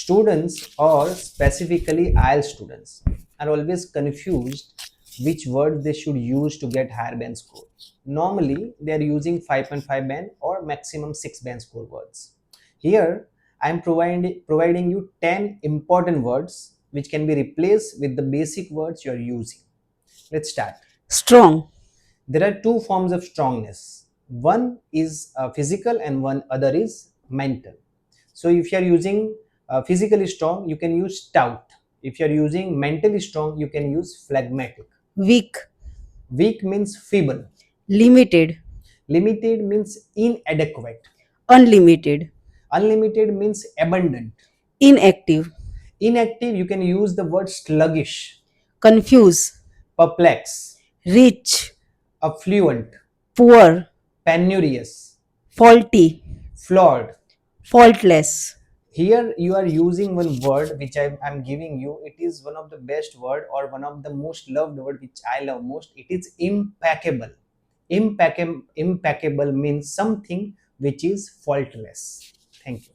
Students, or specifically IELTS students, are always confused which word they should use to get higher band score. Normally, they are using 5.5 band or maximum 6 band score words. Here, I am providing you 10 important words which can be replaced with the basic words you are using. Let's start. Strong, There are two forms of strongness. One is physical and one other is mental. So if you are using physically strong, you can use stout. If you are using mentally strong, you can use phlegmatic. weak, Weak means feeble. limited, Limited means inadequate. unlimited, Unlimited means abundant. inactive, Inactive, you can use the word sluggish, confuse, perplex, rich, affluent, poor, penurious, faulty, flawed. faultless. Here you are using one word which I'm giving you. It is one of the best word or one of the most loved word which I love most. It is impeccable. Impeccable means something which is faultless. Thank you.